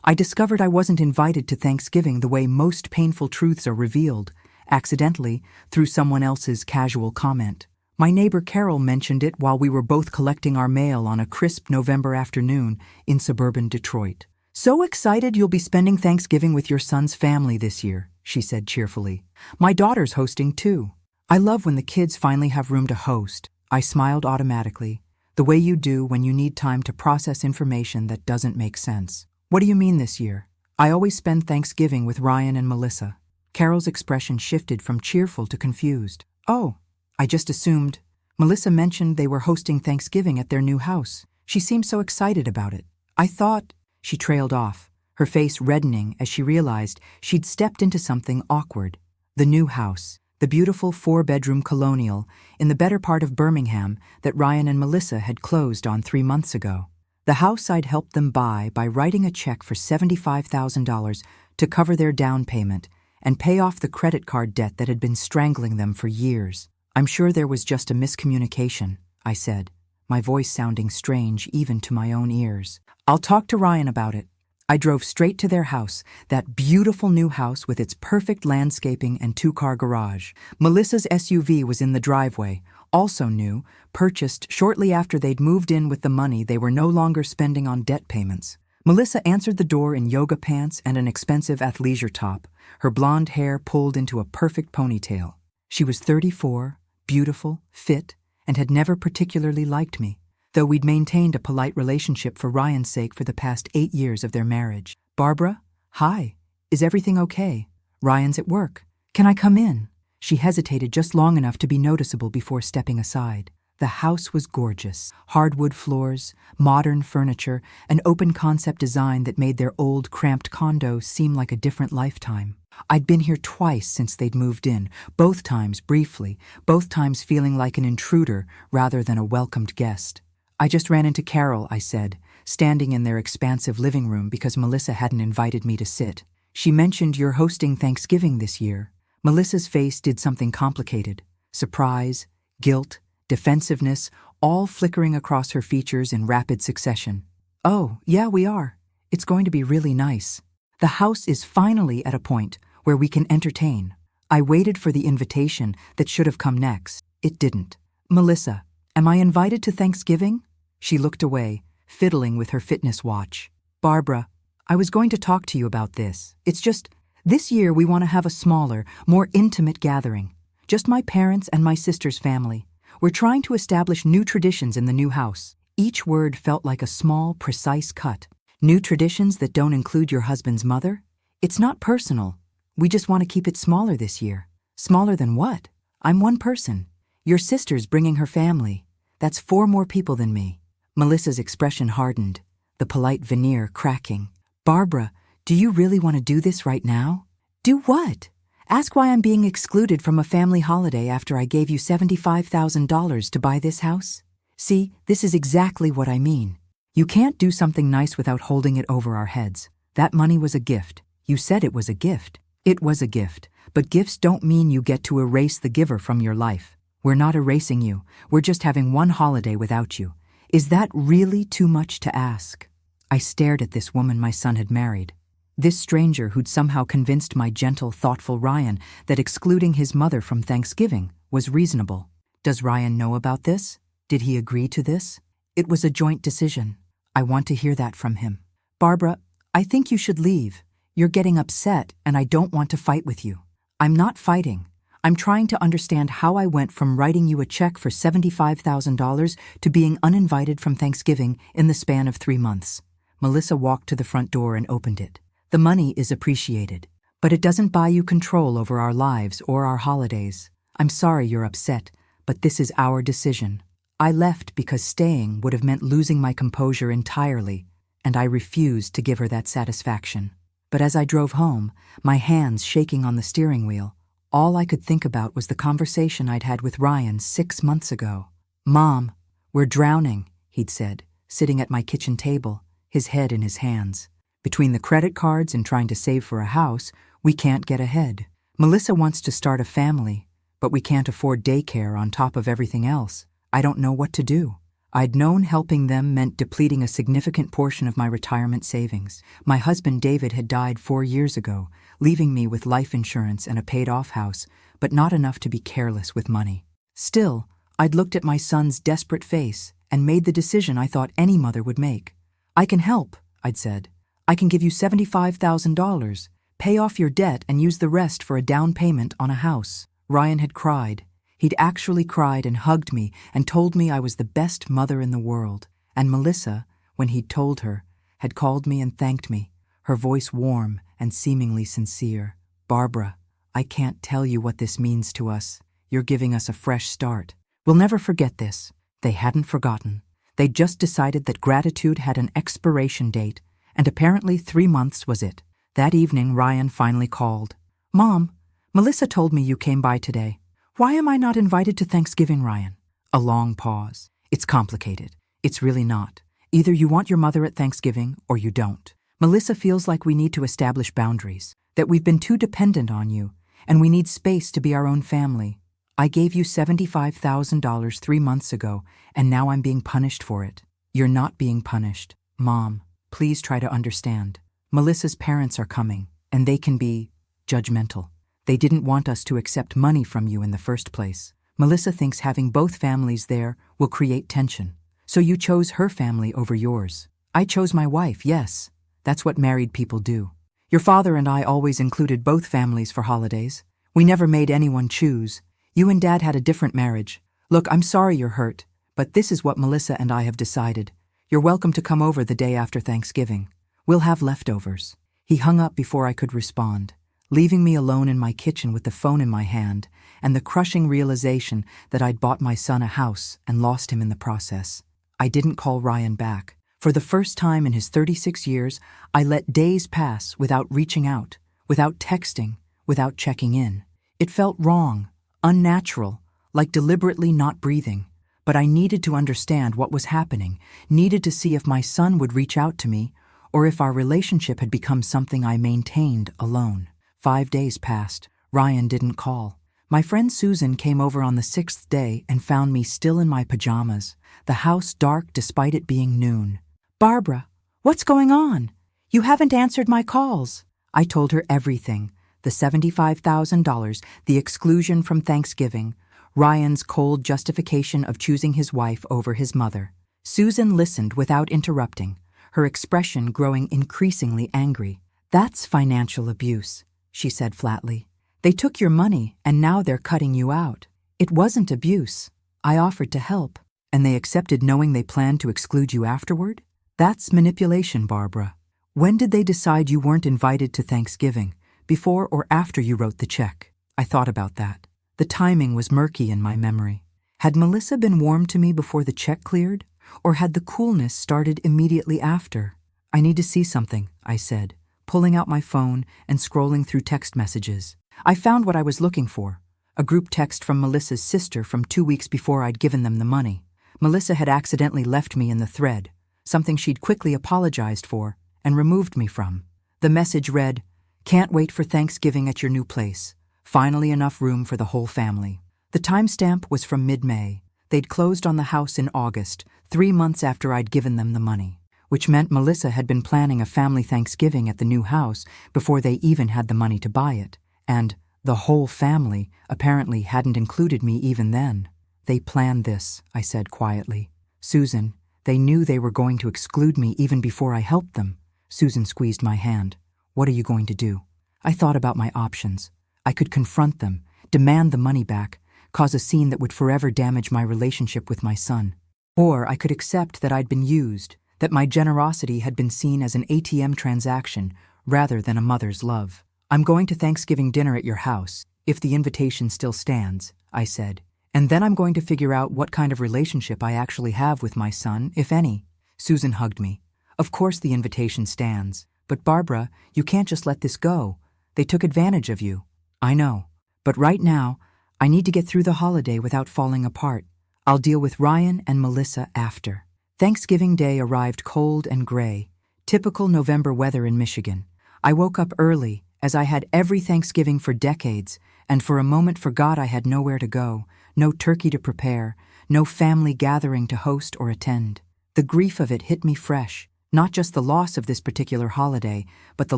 I discovered I wasn't invited to Thanksgiving the way most painful truths are revealed, accidentally, through someone else's casual comment. My neighbor Carol mentioned it while we were both collecting our mail on a crisp November afternoon in suburban Detroit. "So excited you'll be spending Thanksgiving with your son's family this year," she said cheerfully. "My daughter's hosting too." I love when the kids finally have room to host. I smiled automatically, the way you do when you need time to process information that doesn't make sense. "What do you mean this year? I always spend Thanksgiving with Ryan and Melissa." Carol's expression shifted from cheerful to confused. "Oh, I just assumed." Melissa mentioned they were hosting Thanksgiving at their new house. She seemed so excited about it. "I thought—" She trailed off, her face reddening as she realized she'd stepped into something awkward. The new house, the beautiful 4-bedroom colonial in the better part of Birmingham that Ryan and Melissa had closed on 3 months ago. The house I'd helped them buy by writing a check for $75,000 to cover their down payment and pay off the credit card debt that had been strangling them for years. "I'm sure there was just a miscommunication," I said, my voice sounding strange even to my own ears. "I'll talk to Ryan about it." I drove straight to their house, that beautiful new house with its perfect landscaping and 2-car garage. Melissa's SUV was in the driveway, also new, purchased shortly after they'd moved in with the money they were no longer spending on debt payments. Melissa answered the door in yoga pants and an expensive athleisure top, her blonde hair pulled into a perfect ponytail. She was 34, beautiful, fit, and had never particularly liked me, though we'd maintained a polite relationship for Ryan's sake for the past 8 years of their marriage. "Barbara? Hi. Is everything okay? Ryan's at work. Can I come in?" She hesitated just long enough to be noticeable before stepping aside. The house was gorgeous. Hardwood floors, modern furniture, an open-concept design that made their old, cramped condo seem like a different lifetime. I'd been here twice since they'd moved in, both times briefly, both times feeling like an intruder rather than a welcomed guest. "I just ran into Carol," I said, standing in their expansive living room because Melissa hadn't invited me to sit. "She mentioned you're hosting Thanksgiving this year." Melissa's face did something complicated. Surprise, guilt, defensiveness, all flickering across her features in rapid succession. "Oh, yeah, we are. It's going to be really nice. The house is finally at a point where we can entertain." I waited for the invitation that should have come next. It didn't. "Melissa, am I invited to Thanksgiving?" She looked away, fiddling with her fitness watch. "Barbara, I was going to talk to you about this. It's just, this year we want to have a smaller, more intimate gathering. Just my parents and my sister's family. We're trying to establish new traditions in the new house." Each word felt like a small, precise cut. "New traditions that don't include your husband's mother? It's not personal. We just want to keep it smaller this year." "Smaller than what? I'm one person. Your sister's bringing her family. That's 4 more people than me." Melissa's expression hardened, the polite veneer cracking. "Barbara, do you really want to do this right now?" "Do what? Ask why I'm being excluded from a family holiday after I gave you $75,000 to buy this house? See, this is exactly what I mean. You can't do something nice without holding it over our heads. That money was a gift. You said it was a gift. It was a gift, but gifts don't mean you get to erase the giver from your life. We're not erasing you. We're just having one holiday without you. Is that really too much to ask?" I stared at this woman my son had married. This stranger who'd somehow convinced my gentle, thoughtful Ryan that excluding his mother from Thanksgiving was reasonable. Does Ryan know about this? Did he agree to this? It was a joint decision. I want to hear that from him. "Barbara, I think you should leave. You're getting upset, and I don't want to fight with you." "I'm not fighting. I'm trying to understand how I went from writing you a check for $75,000 to being uninvited from Thanksgiving in the span of 3 months. Melissa walked to the front door and opened it. "The money is appreciated, but it doesn't buy you control over our lives or our holidays. I'm sorry you're upset, but this is our decision." I left because staying would have meant losing my composure entirely, and I refused to give her that satisfaction. But as I drove home, my hands shaking on the steering wheel, all I could think about was the conversation I'd had with Ryan 6 months ago. "Mom, we're drowning," he'd said, sitting at my kitchen table, his head in his hands. "Between the credit cards and trying to save for a house, we can't get ahead. Melissa wants to start a family, but we can't afford daycare on top of everything else. I don't know what to do. I'd known helping them meant depleting a significant portion of my retirement savings. My husband David had died 4 years ago, leaving me with life insurance and a paid-off house, but not enough to be careless with money. Still, I'd looked at my son's desperate face and made the decision I thought any mother would make. "I can help," I'd said. "I can give you $75,000. Pay off your debt and use the rest for a down payment on a house." Ryan had cried. He'd actually cried and hugged me and told me I was the best mother in the world. And Melissa, when he'd told her, had called me and thanked me, her voice warm and seemingly sincere. "Barbara, I can't tell you what this means to us. You're giving us a fresh start. We'll never forget this." They hadn't forgotten. They'd just decided that gratitude had an expiration date, and apparently 3 months was it. That evening, Ryan finally called. "Mom, Melissa told me you came by today. Why am I not invited to Thanksgiving, Ryan?" A long pause. "It's complicated. It's really not. Either you want your mother at Thanksgiving or you don't. Melissa feels like we need to establish boundaries, that we've been too dependent on you, and we need space to be our own family. I gave you $75,000 3 months ago, and now I'm being punished for it." "You're not being punished. Mom, please try to understand. Melissa's parents are coming, and they can be judgmental. They didn't want us to accept money from you in the first place. Melissa thinks having both families there will create tension. So you chose her family over yours. I chose my wife, yes. That's what married people do. Your father and I always included both families for holidays. We never made anyone choose. You and Dad had a different marriage. Look, I'm sorry you're hurt, but this is what Melissa and I have decided. You're welcome to come over the day after Thanksgiving. We'll have leftovers." He hung up before I could respond, leaving me alone in my kitchen with the phone in my hand and the crushing realization that I'd bought my son a house and lost him in the process. I didn't call Ryan back. For the first time in his 36 years, I let days pass without reaching out, without texting, without checking in. It felt wrong, unnatural, like deliberately not breathing. But I needed to understand what was happening, needed to see if my son would reach out to me, or if our relationship had become something I maintained alone. 5 days passed. Ryan didn't call. My friend Susan came over on the 6th day and found me still in my pajamas, the house dark despite it being noon. "Barbara, what's going on? You haven't answered my calls." I told her everything. The $75,000, the exclusion from Thanksgiving, Ryan's cold justification of choosing his wife over his mother. Susan listened without interrupting, her expression growing increasingly angry. "That's financial abuse," she said flatly. "They took your money and now they're cutting you out." "It wasn't abuse. I offered to help." "And they accepted knowing they planned to exclude you afterward?" "That's manipulation, Barbara. When did they decide you weren't invited to Thanksgiving? Before or after you wrote the check?" I thought about that. The timing was murky in my memory. Had Melissa been warm to me before the check cleared? Or had the coolness started immediately after? "I need to see something," I said, pulling out my phone and scrolling through text messages. I found what I was looking for, a group text from Melissa's sister from 2 weeks before I'd given them the money. Melissa had accidentally left me in the thread, something she'd quickly apologized for and removed me from. The message read, "Can't wait for Thanksgiving at your new place. Finally enough room for the whole family." The timestamp was from mid-May. They'd closed on the house in August, 3 months after I'd given them the money, which meant Melissa had been planning a family Thanksgiving at the new house before they even had the money to buy it. And the whole family apparently hadn't included me even then. "They planned this," I said quietly. "Susan, they knew they were going to exclude me even before I helped them." Susan squeezed my hand. "What are you going to do?" I thought about my options. I could confront them, demand the money back, cause a scene that would forever damage my relationship with my son. Or I could accept that I'd been used, that my generosity had been seen as an ATM transaction rather than a mother's love. "I'm going to Thanksgiving dinner at your house, if the invitation still stands," I said. "And then I'm going to figure out what kind of relationship I actually have with my son, if any." Susan hugged me. "Of course the invitation stands. But Barbara, you can't just let this go. They took advantage of you." "I know. But right now, I need to get through the holiday without falling apart. I'll deal with Ryan and Melissa after." Thanksgiving Day arrived cold and gray, typical November weather in Michigan. I woke up early, as I had every Thanksgiving for decades, and for a moment forgot I had nowhere to go, no turkey to prepare, no family gathering to host or attend. The grief of it hit me fresh, not just the loss of this particular holiday, but the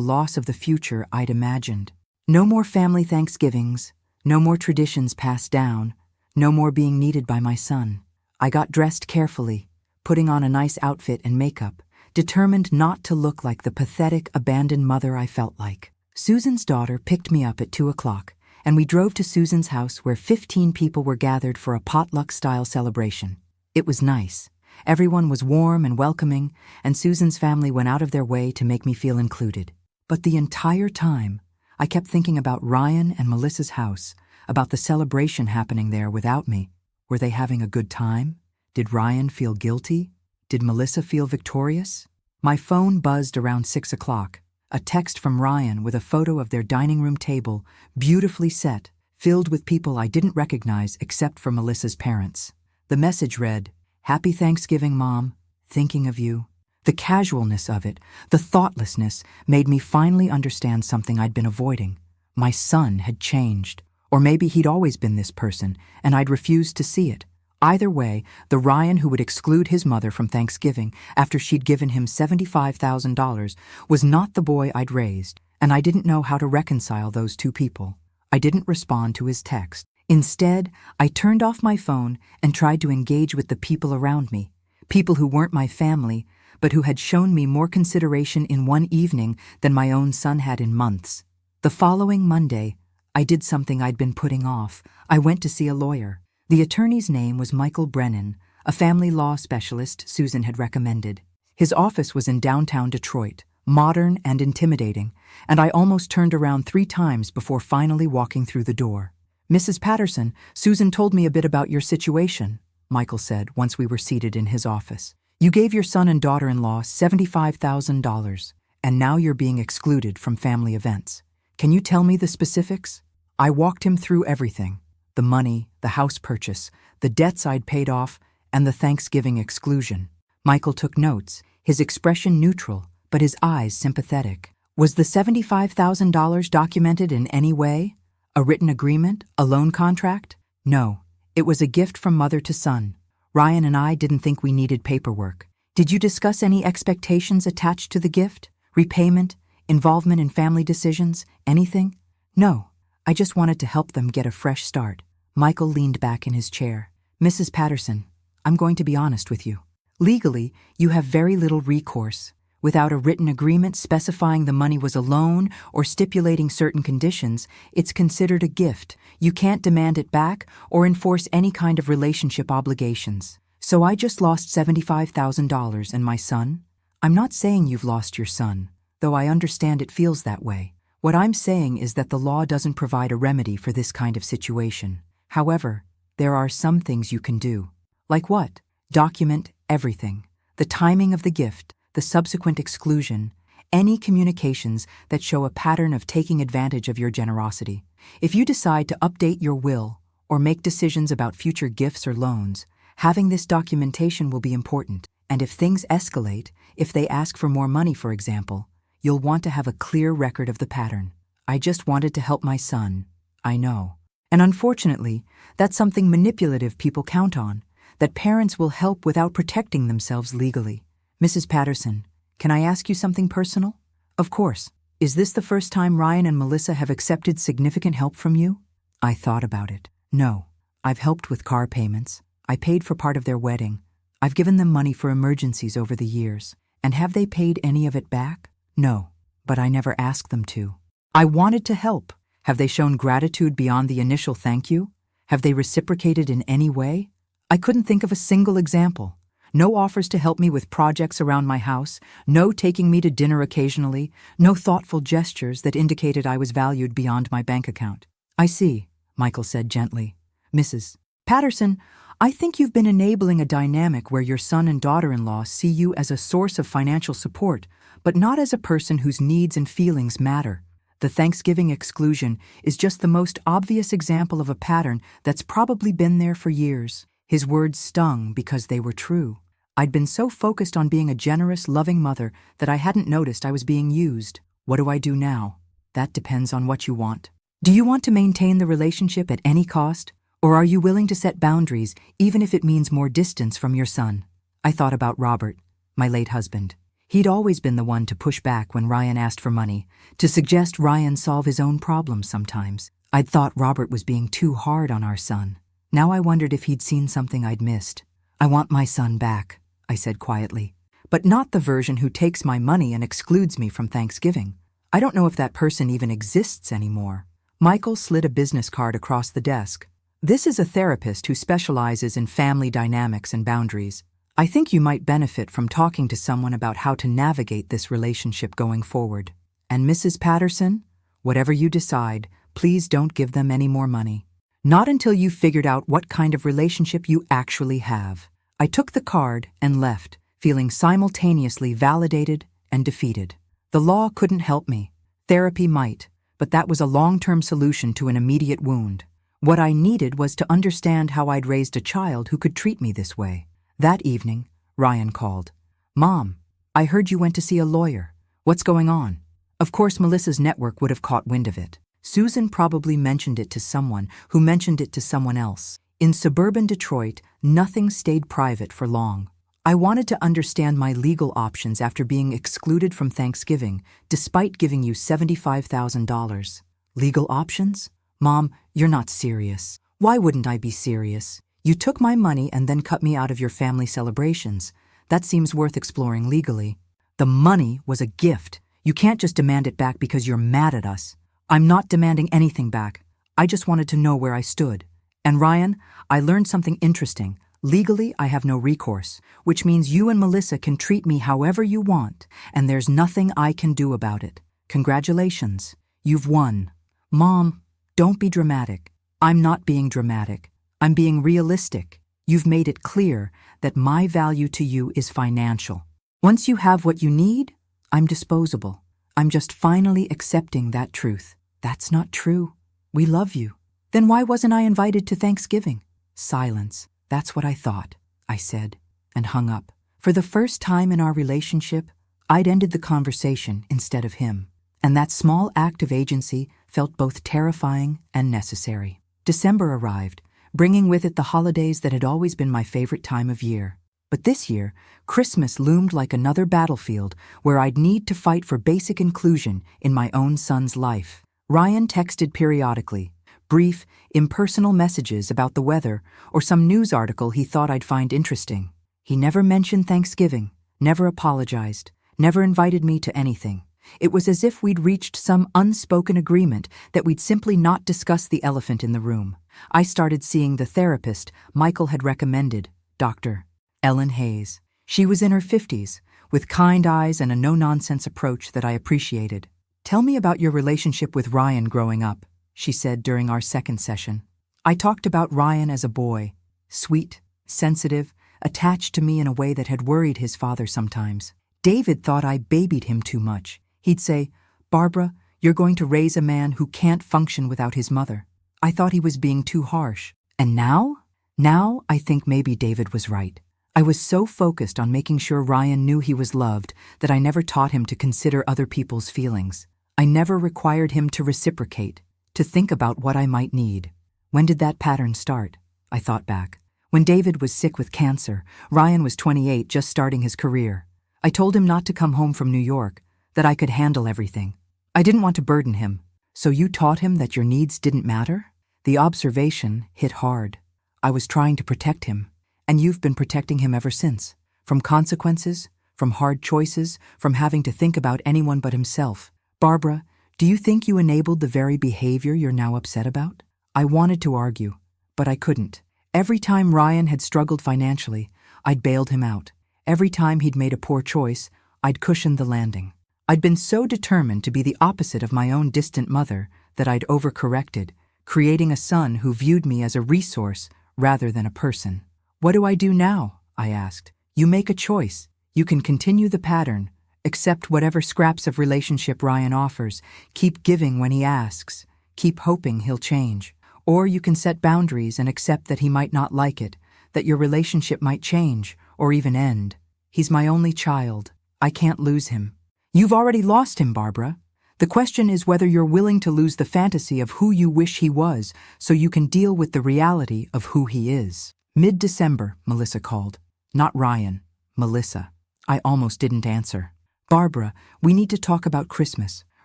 loss of the future I'd imagined. No more family Thanksgivings, no more traditions passed down, no more being needed by my son. I got dressed carefully, putting on a nice outfit and makeup, determined not to look like the pathetic, abandoned mother I felt like. Susan's daughter picked me up at 2 o'clock, and we drove to Susan's house where 15 people were gathered for a potluck-style celebration. It was nice. Everyone was warm and welcoming, and Susan's family went out of their way to make me feel included. But the entire time, I kept thinking about Ryan and Melissa's house, about the celebration happening there without me. Were they having a good time? Did Ryan feel guilty? Did Melissa feel victorious? My phone buzzed around 6 o'clock. A text from Ryan with a photo of their dining room table, beautifully set, filled with people I didn't recognize except for Melissa's parents. The message read, "Happy Thanksgiving, Mom. Thinking of you." The casualness of it, the thoughtlessness, made me finally understand something I'd been avoiding. My son had changed. Or maybe he'd always been this person, and I'd refused to see it. Either way, the Ryan who would exclude his mother from Thanksgiving after she'd given him $75,000 was not the boy I'd raised, and I didn't know how to reconcile those two people. I didn't respond to his text. Instead, I turned off my phone and tried to engage with the people around me, people who weren't my family, but who had shown me more consideration in one evening than my own son had in months. The following Monday, I did something I'd been putting off. I went to see a lawyer. The attorney's name was Michael Brennan, a family law specialist Susan had recommended. His office was in downtown Detroit, modern and intimidating, and I almost turned around 3 times before finally walking through the door. "Mrs. Patterson, Susan told me a bit about your situation," Michael said once we were seated in his office. "You gave your son and daughter-in-law $75,000, and now you're being excluded from family events. Can you tell me the specifics?" I walked him through everything. The money, the house purchase, the debts I'd paid off, and the Thanksgiving exclusion. Michael took notes, his expression neutral, but his eyes sympathetic. "Was the $75,000 documented in any way? A written agreement? A loan contract?" "No. It was a gift from mother to son. Ryan and I didn't think we needed paperwork." "Did you discuss any expectations attached to the gift? Repayment? Involvement in family decisions? Anything?" "No. I just wanted to help them get a fresh start." Michael leaned back in his chair. "Mrs. Patterson, I'm going to be honest with you. Legally, you have very little recourse. Without a written agreement specifying the money was a loan or stipulating certain conditions, it's considered a gift. You can't demand it back or enforce any kind of relationship obligations. So I just lost $75,000 and my son? I'm not saying you've lost your son, though I understand it feels that way. What I'm saying is that the law doesn't provide a remedy for this kind of situation. However, there are some things you can do." "Like what?" "Document everything. The timing of the gift, the subsequent exclusion, any communications that show a pattern of taking advantage of your generosity. If you decide to update your will or make decisions about future gifts or loans, having this documentation will be important. And if things escalate, if they ask for more money, for example, you'll want to have a clear record of the pattern. I just wanted to help my son. I know. And unfortunately, that's something manipulative people count on, that parents will help without protecting themselves legally. Mrs. Patterson, can I ask you something personal?" "Of course. Is this the first time Ryan and Melissa have accepted significant help from you?" I thought about it. "No. I've helped with car payments. I paid for part of their wedding. I've given them money for emergencies over the years. And have they paid any of it back? No. But I never asked them to. I wanted to help. Have they shown gratitude beyond the initial thank you? Have they reciprocated in any way? I couldn't think of a single example. No offers to help me with projects around my house, no taking me to dinner occasionally, no thoughtful gestures that indicated I was valued beyond my bank account." "I see," Michael said gently. "Mrs. Patterson, I think you've been enabling a dynamic where your son and daughter-in-law see you as a source of financial support, but not as a person whose needs and feelings matter. The Thanksgiving exclusion is just the most obvious example of a pattern that's probably been there for years." His words stung because they were true. I'd been so focused on being a generous, loving mother that I hadn't noticed I was being used. What do I do now? That depends on what you want. Do you want to maintain the relationship at any cost? Or are you willing to set boundaries even if it means more distance from your son? I thought about Robert, my late husband. He'd always been the one to push back when Ryan asked for money, to suggest Ryan solve his own problems sometimes. I'd thought Robert was being too hard on our son. Now I wondered if he'd seen something I'd missed. I want my son back, I said quietly. But not the version who takes my money and excludes me from Thanksgiving. I don't know if that person even exists anymore. Michael slid a business card across the desk. This is a therapist who specializes in family dynamics and boundaries. I think you might benefit from talking to someone about how to navigate this relationship going forward. And Mrs. Patterson, whatever you decide, please don't give them any more money. Not until you've figured out what kind of relationship you actually have. I took the card and left, feeling simultaneously validated and defeated. The law couldn't help me. Therapy might, but that was a long-term solution to an immediate wound. What I needed was to understand how I'd raised a child who could treat me this way. That evening, Ryan called. "Mom, I heard you went to see a lawyer. What's going on?" Of course, Melissa's network would have caught wind of it. Susan probably mentioned it to someone who mentioned it to someone else. In suburban Detroit, nothing stayed private for long. I wanted to understand my legal options after being excluded from Thanksgiving, despite giving you $75,000. Legal options? Mom, you're not serious. Why wouldn't I be serious? You took my money and then cut me out of your family celebrations. That seems worth exploring legally. The money was a gift. You can't just demand it back because you're mad at us. I'm not demanding anything back. I just wanted to know where I stood. And Ryan, I learned something interesting. Legally, I have no recourse, which means you and Melissa can treat me however you want, and there's nothing I can do about it. Congratulations. You've won. Mom, don't be dramatic. I'm not being dramatic. I'm being realistic. You've made it clear that my value to you is financial. Once you have what you need, I'm disposable. I'm just finally accepting that truth. That's not true. We love you. Then why wasn't I invited to Thanksgiving? Silence. That's what I thought, I said, and hung up. For the first time in our relationship, I'd ended the conversation instead of him. And that small act of agency felt both terrifying and necessary. December arrived, bringing with it the holidays that had always been my favorite time of year. But this year, Christmas loomed like another battlefield where I'd need to fight for basic inclusion in my own son's life. Ryan texted periodically, brief, impersonal messages about the weather or some news article he thought I'd find interesting. He never mentioned Thanksgiving, never apologized, never invited me to anything. It was as if we'd reached some unspoken agreement that we'd simply not discuss the elephant in the room. I started seeing the therapist Michael had recommended, Dr. Ellen Hayes. She was in her 50s, with kind eyes and a no-nonsense approach that I appreciated. "Tell me about your relationship with Ryan growing up," she said during our second session. I talked about Ryan as a boy, sweet, sensitive, attached to me in a way that had worried his father sometimes. David thought I babied him too much. He'd say, "Barbara, you're going to raise a man who can't function without his mother." I thought he was being too harsh. And now? Now I think maybe David was right. I was so focused on making sure Ryan knew he was loved that I never taught him to consider other people's feelings. I never required him to reciprocate, to think about what I might need. When did that pattern start? I thought back. When David was sick with cancer, Ryan was 28, just starting his career. I told him not to come home from New York, that I could handle everything. I didn't want to burden him. "So you taught him that your needs didn't matter?" The observation hit hard. I was trying to protect him, and you've been protecting him ever since. From consequences, from hard choices, from having to think about anyone but himself. Barbara, do you think you enabled the very behavior you're now upset about? I wanted to argue, but I couldn't. Every time Ryan had struggled financially, I'd bailed him out. Every time he'd made a poor choice, I'd cushioned the landing. I'd been so determined to be the opposite of my own distant mother that I'd overcorrected, creating a son who viewed me as a resource rather than a person. "What do I do now?" I asked. "You make a choice. You can continue the pattern, accept whatever scraps of relationship Ryan offers, keep giving when he asks, keep hoping he'll change. Or you can set boundaries and accept that he might not like it, that your relationship might change or even end. He's my only child. I can't lose him." "You've already lost him, Barbara. The question is whether you're willing to lose the fantasy of who you wish he was so you can deal with the reality of who he is. Mid-December, Melissa called. Not Ryan, Melissa. I almost didn't answer. Barbara, we need to talk about Christmas.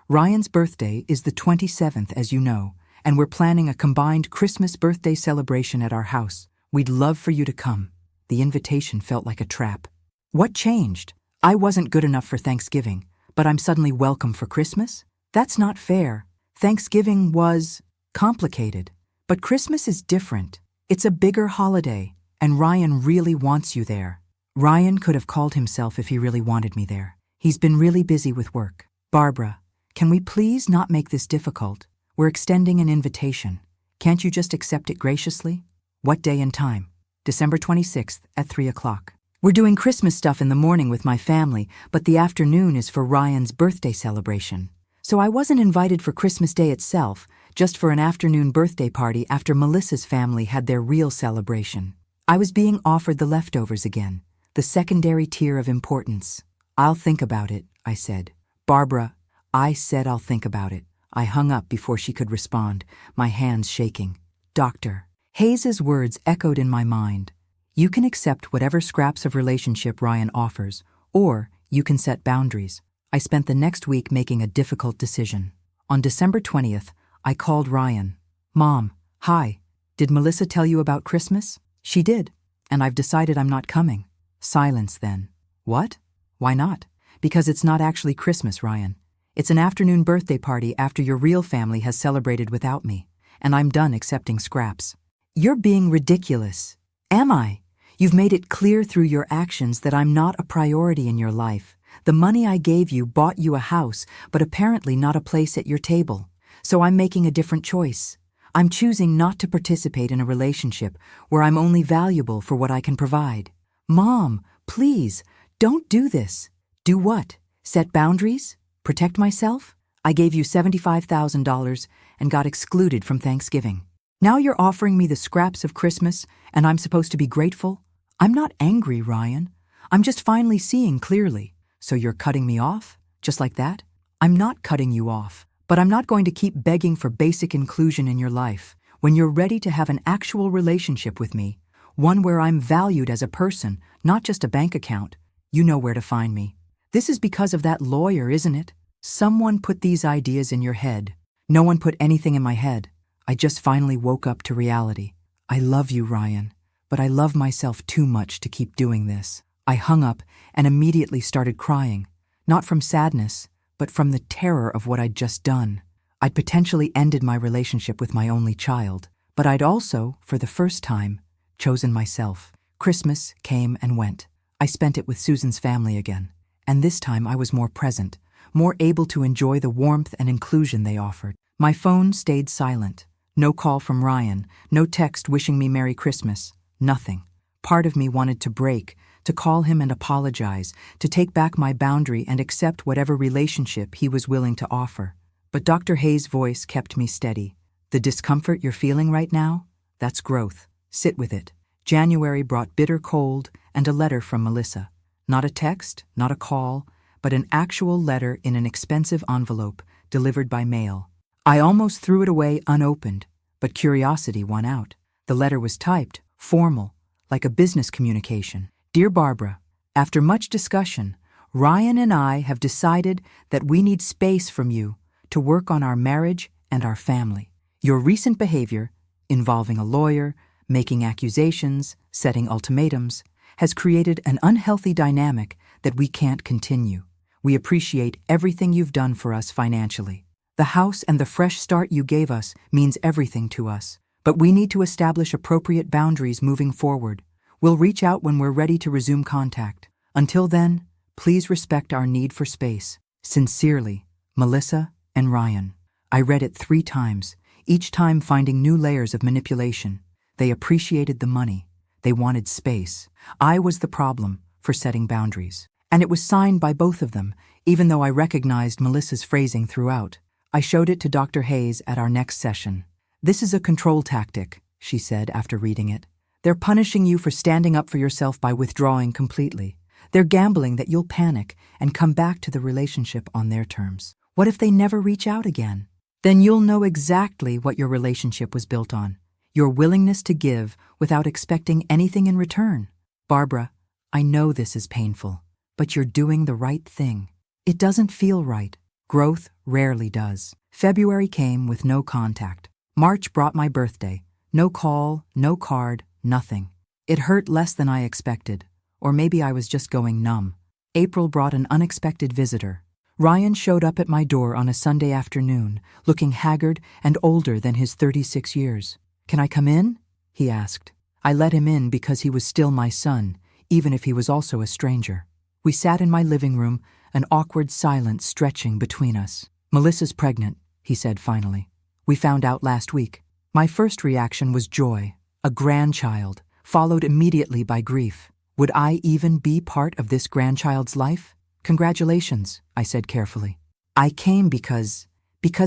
Ryan's birthday is the 27th, as you know, and we're planning a combined Christmas birthday celebration at our house. We'd love for you to come. The invitation felt like a trap. What changed? I wasn't good enough for Thanksgiving, but I'm suddenly welcome for Christmas? That's not fair. Thanksgiving was complicated, but Christmas is different. It's a bigger holiday, and Ryan really wants you there. Ryan could have called himself if he really wanted me there. He's been really busy with work. Barbara, can we please not make this difficult? We're extending an invitation. Can't you just accept it graciously? What day and time? December 26th at 3 o'clock. We're doing Christmas stuff in the morning with my family, but the afternoon is for Ryan's birthday celebration. So I wasn't invited for Christmas Day itself, just for an afternoon birthday party after Melissa's family had their real celebration. I was being offered the leftovers again, the secondary tier of importance. I'll think about it, I said. Barbara, I said I'll think about it. I hung up before she could respond, my hands shaking. Dr. Hayes's words echoed in my mind. You can accept whatever scraps of relationship Ryan offers, or you can set boundaries. I spent the next week making a difficult decision. On December 20th, I called Ryan. Mom, hi. Did Melissa tell you about Christmas? She did, and I've decided I'm not coming. Silence then. What? Why not? Because it's not actually Christmas, Ryan. It's an afternoon birthday party after your real family has celebrated without me, and I'm done accepting scraps. You're being ridiculous. Am I? You've made it clear through your actions that I'm not a priority in your life. The money I gave you bought you a house, but apparently not a place at your table. So I'm making a different choice. I'm choosing not to participate in a relationship where I'm only valuable for what I can provide. Mom, please, don't do this. Do what? Set boundaries? Protect myself? I gave you $75,000 and got excluded from Thanksgiving. Now you're offering me the scraps of Christmas and I'm supposed to be grateful? I'm not angry, Ryan. I'm just finally seeing clearly. So you're cutting me off? Just like that? I'm not cutting you off, but I'm not going to keep begging for basic inclusion in your life. When you're ready to have an actual relationship with me, one where I'm valued as a person, not just a bank account, you know where to find me. This is because of that lawyer, isn't it? Someone put these ideas in your head. No one put anything in my head. I just finally woke up to reality. I love you, Ryan, but I love myself too much to keep doing this. I hung up and immediately started crying, not from sadness, but from the terror of what I'd just done. I'd potentially ended my relationship with my only child, but I'd also, for the first time, chosen myself. Christmas came and went. I spent it with Susan's family again. And this time I was more present, more able to enjoy the warmth and inclusion they offered. My phone stayed silent. No call from Ryan, no text wishing me Merry Christmas, nothing. Part of me wanted to break, to call him and apologize, to take back my boundary and accept whatever relationship he was willing to offer. But Dr. Hayes' voice kept me steady. The discomfort you're feeling right now? That's growth. Sit with it. January brought bitter cold and a letter from Melissa. Not a text, not a call, but an actual letter in an expensive envelope delivered by mail. I almost threw it away unopened, but curiosity won out. The letter was typed, formal, like a business communication. Dear Barbara, after much discussion, Ryan and I have decided that we need space from you to work on our marriage and our family. Your recent behavior, involving a lawyer, making accusations, setting ultimatums, has created an unhealthy dynamic that we can't continue. We appreciate everything you've done for us financially. The house and the fresh start you gave us means everything to us, but we need to establish appropriate boundaries moving forward. We'll reach out when we're ready to resume contact. Until then, please respect our need for space. Sincerely, Melissa and Ryan. I read it 3 times, each time finding new layers of manipulation. They appreciated the money. They wanted space. I was the problem for setting boundaries. And it was signed by both of them, even though I recognized Melissa's phrasing throughout. I showed it to Dr. Hayes at our next session. This is a control tactic, she said after reading it. They're punishing you for standing up for yourself by withdrawing completely. They're gambling that you'll panic and come back to the relationship on their terms. What if they never reach out again? Then you'll know exactly what your relationship was built on. Your willingness to give without expecting anything in return. Barbara, I know this is painful, but you're doing the right thing. It doesn't feel right. Growth rarely does. February came with no contact. March brought my birthday. No call, no card, nothing. It hurt less than I expected, or maybe I was just going numb. April brought an unexpected visitor. Ryan showed up at my door on a Sunday afternoon, looking haggard and older than his 36 years. "Can I come in?" he asked. I let him in because he was still my son, even if he was also a stranger. We sat in my living room, an awkward silence stretching between us. "Melissa's pregnant," he said finally. "We found out last week." My first reaction was joy, a grandchild, followed immediately by grief. Would I even be part of this grandchild's life? "Congratulations," I said carefully. "I came because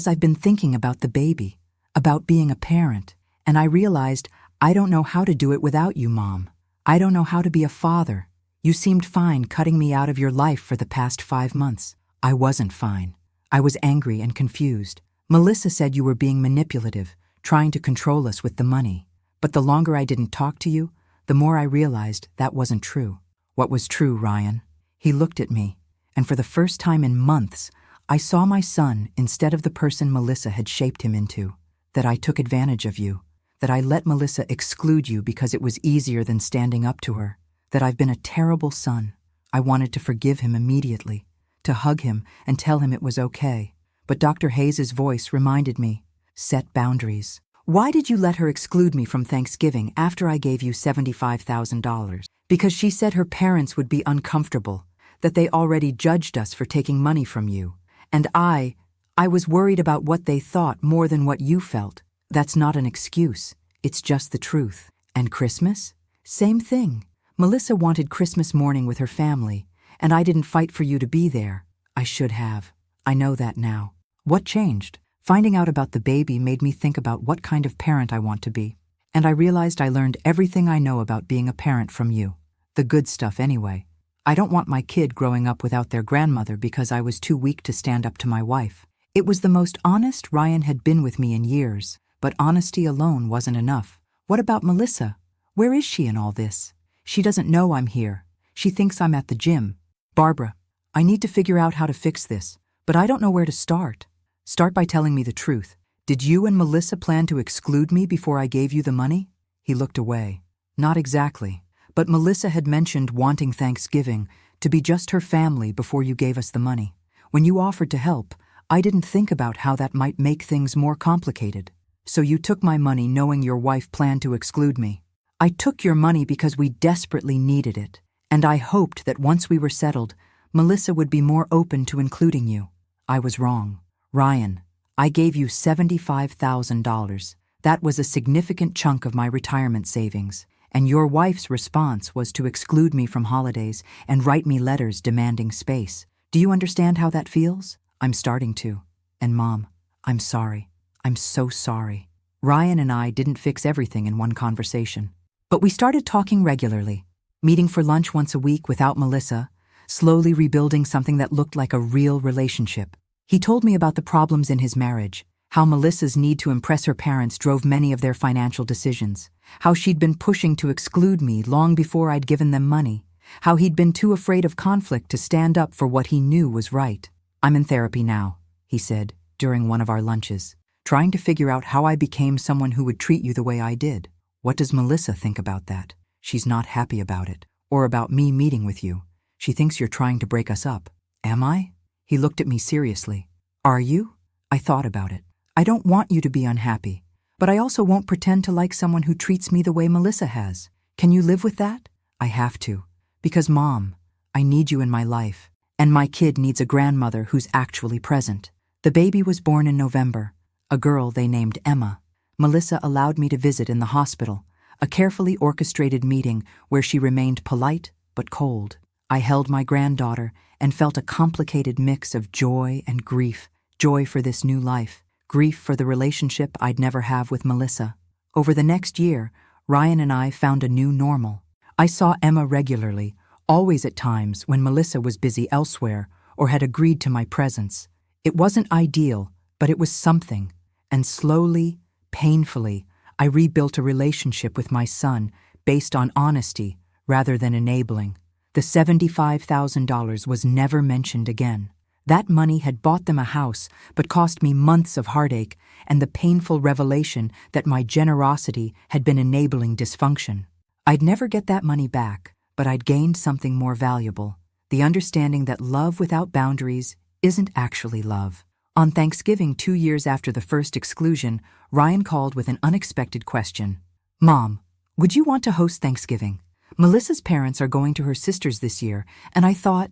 I've been thinking about the baby, about being a parent, and I realized I don't know how to do it without you, Mom. I don't know how to be a father. You seemed fine cutting me out of your life for the past 5 months. I wasn't fine. I was angry and confused. Melissa said you were being manipulative, trying to control us with the money. But the longer I didn't talk to you, the more I realized that wasn't true." "What was true, Ryan?" He looked at me, and for the first time in months, I saw my son instead of the person Melissa had shaped him into. That I took advantage of you. That I let Melissa exclude you because it was easier than standing up to her. That I've been a terrible son. I wanted to forgive him immediately, to hug him and tell him it was okay. But Dr. Hayes' voice reminded me, set boundaries. "Why did you let her exclude me from Thanksgiving after I gave you $75,000? Because she said her parents would be uncomfortable, that they already judged us for taking money from you. And I was worried about what they thought more than what you felt. That's not an excuse. It's just the truth." "And Christmas?" "Same thing. Melissa wanted Christmas morning with her family, and I didn't fight for you to be there. I should have. I know that now." "What changed?" "Finding out about the baby made me think about what kind of parent I want to be. And I realized I learned everything I know about being a parent from you. The good stuff anyway. I don't want my kid growing up without their grandmother because I was too weak to stand up to my wife." It was the most honest Ryan had been with me in years, but honesty alone wasn't enough. "What about Melissa? Where is she in all this? She doesn't know I'm here. She thinks I'm at the gym." "Barbara, I need to figure out how to fix this, but I don't know where to start." "Start by telling me the truth. Did you and Melissa plan to exclude me before I gave you the money?" He looked away. "Not exactly, but Melissa had mentioned wanting Thanksgiving to be just her family before you gave us the money. When you offered to help, I didn't think about how that might make things more complicated. So you took my money knowing your wife planned to exclude me. I took your money because we desperately needed it, and I hoped that once we were settled, Melissa would be more open to including you. I was wrong. Ryan, I gave you $75,000. That was a significant chunk of my retirement savings, and your wife's response was to exclude me from holidays and write me letters demanding space. Do you understand how that feels? I'm starting to. And Mom, I'm sorry. I'm so sorry. Ryan and I didn't fix everything in one conversation. But we started talking regularly, meeting for lunch once a week without Melissa, slowly rebuilding something that looked like a real relationship. He told me about the problems in his marriage, how Melissa's need to impress her parents drove many of their financial decisions, how she'd been pushing to exclude me long before I'd given them money, how he'd been too afraid of conflict to stand up for what he knew was right. I'm in therapy now, he said during one of our lunches, trying to figure out how I became someone who would treat you the way I did. What does Melissa think about that? She's not happy about it, or about me meeting with you. She thinks you're trying to break us up. Am I? He looked at me seriously. Are you? I thought about it. I don't want you to be unhappy, but I also won't pretend to like someone who treats me the way Melissa has. Can you live with that? I have to. Because Mom, I need you in my life, and my kid needs a grandmother who's actually present. The baby was born in November, a girl they named Emma. Melissa allowed me to visit in the hospital, a carefully orchestrated meeting where she remained polite but cold. I held my granddaughter and felt a complicated mix of joy and grief, joy for this new life, grief for the relationship I'd never have with Melissa. Over the next year, Ryan and I found a new normal. I saw Emma regularly, always at times when Melissa was busy elsewhere or had agreed to my presence. It wasn't ideal, but it was something. And slowly, painfully, I rebuilt a relationship with my son based on honesty rather than enabling. The $75,000 was never mentioned again. That money had bought them a house, but cost me months of heartache and the painful revelation that my generosity had been enabling dysfunction. I'd never get that money back, but I'd gained something more valuable: the understanding that love without boundaries isn't actually love. On Thanksgiving, 2 years after the first exclusion, Ryan called with an unexpected question. "Mom, would you want to host Thanksgiving? Melissa's parents are going to her sister's this year, and I thought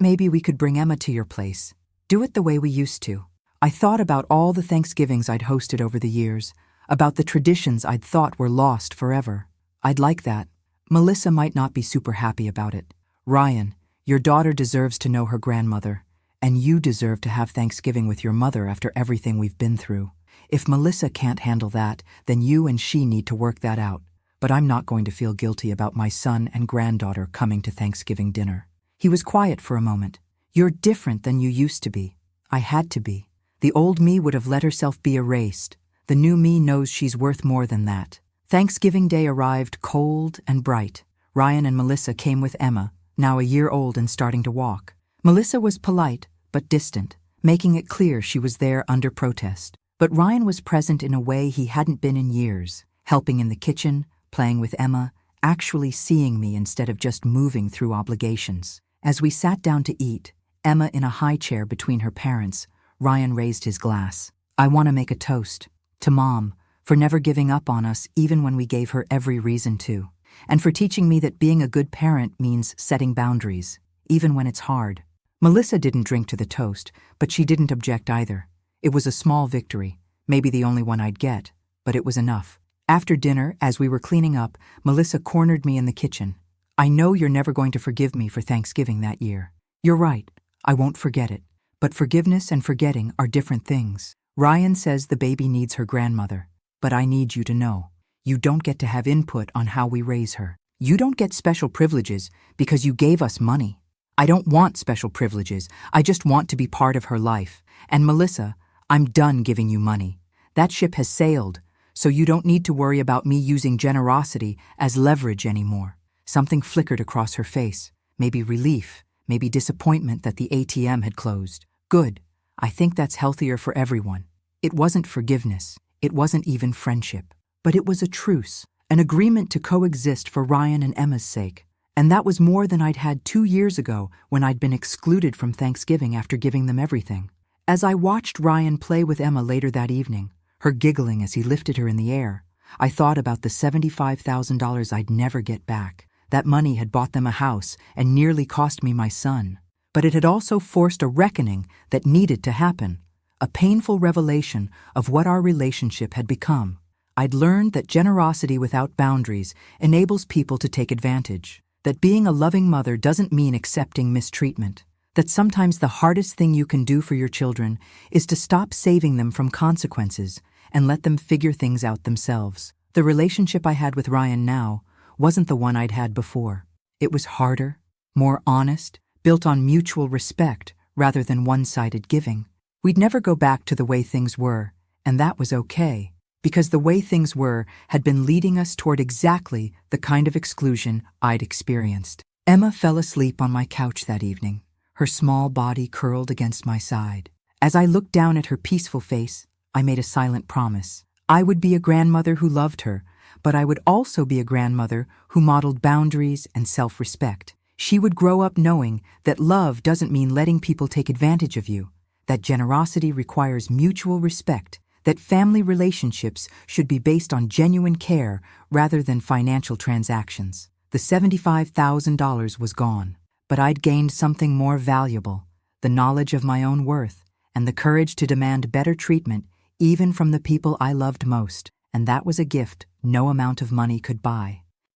maybe we could bring Emma to your place. Do it the way we used to." I thought about all the Thanksgivings I'd hosted over the years, about the traditions I'd thought were lost forever. I'd like that. Melissa might not be super happy about it. Ryan, your daughter deserves to know her grandmother, and you deserve to have Thanksgiving with your mother after everything we've been through. If Melissa can't handle that, then you and she need to work that out. But I'm not going to feel guilty about my son and granddaughter coming to Thanksgiving dinner. He was quiet for a moment. "You're different than you used to be." I had to be. The old me would have let herself be erased. The new me knows she's worth more than that. Thanksgiving Day arrived cold and bright. Ryan and Melissa came with Emma, now a year old and starting to walk. Melissa was polite, but distant, making it clear she was there under protest. But Ryan was present in a way he hadn't been in years, helping in the kitchen, playing with Emma, actually seeing me instead of just moving through obligations. As we sat down to eat, Emma in a high chair between her parents, Ryan raised his glass. "I want to make a toast to Mom for never giving up on us even when we gave her every reason to, and for teaching me that being a good parent means setting boundaries, even when it's hard." Melissa didn't drink to the toast, but she didn't object either. It was a small victory, maybe the only one I'd get, but it was enough. After dinner, as we were cleaning up, Melissa cornered me in the kitchen. "I know you're never going to forgive me for Thanksgiving that year." "You're right, I won't forget it. But forgiveness and forgetting are different things. Ryan says the baby needs her grandmother, but I need you to know, you don't get to have input on how we raise her. You don't get special privileges because you gave us money. I don't want special privileges, I just want to be part of her life. And Melissa, I'm done giving you money. That ship has sailed, so you don't need to worry about me using generosity as leverage anymore." Something flickered across her face, maybe relief, maybe disappointment that the ATM had closed. "Good. I think that's healthier for everyone." It wasn't forgiveness. It wasn't even friendship. But it was a truce, an agreement to coexist for Ryan and Emma's sake. And that was more than I'd had 2 years ago when I'd been excluded from Thanksgiving after giving them everything. As I watched Ryan play with Emma later that evening, her giggling as he lifted her in the air, I thought about the $75,000 I'd never get back. That money had bought them a house and nearly cost me my son. But it had also forced a reckoning that needed to happen, a painful revelation of what our relationship had become. I'd learned that generosity without boundaries enables people to take advantage, that being a loving mother doesn't mean accepting mistreatment, that sometimes the hardest thing you can do for your children is to stop saving them from consequences and let them figure things out themselves. The relationship I had with Ryan now wasn't the one I'd had before. It was harder, more honest, built on mutual respect rather than one-sided giving. We'd never go back to the way things were, and that was okay, because the way things were had been leading us toward exactly the kind of exclusion I'd experienced. Emma fell asleep on my couch that evening, her small body curled against my side. As I looked down at her peaceful face, I made a silent promise. I would be a grandmother who loved her, but I would also be a grandmother who modeled boundaries and self-respect. She would grow up knowing that love doesn't mean letting people take advantage of you, that generosity requires mutual respect, that family relationships should be based on genuine care rather than financial transactions. The $75,000 was gone, but I'd gained something more valuable, the knowledge of my own worth and the courage to demand better treatment even from the people I loved most, and that was a gift no amount of money could buy.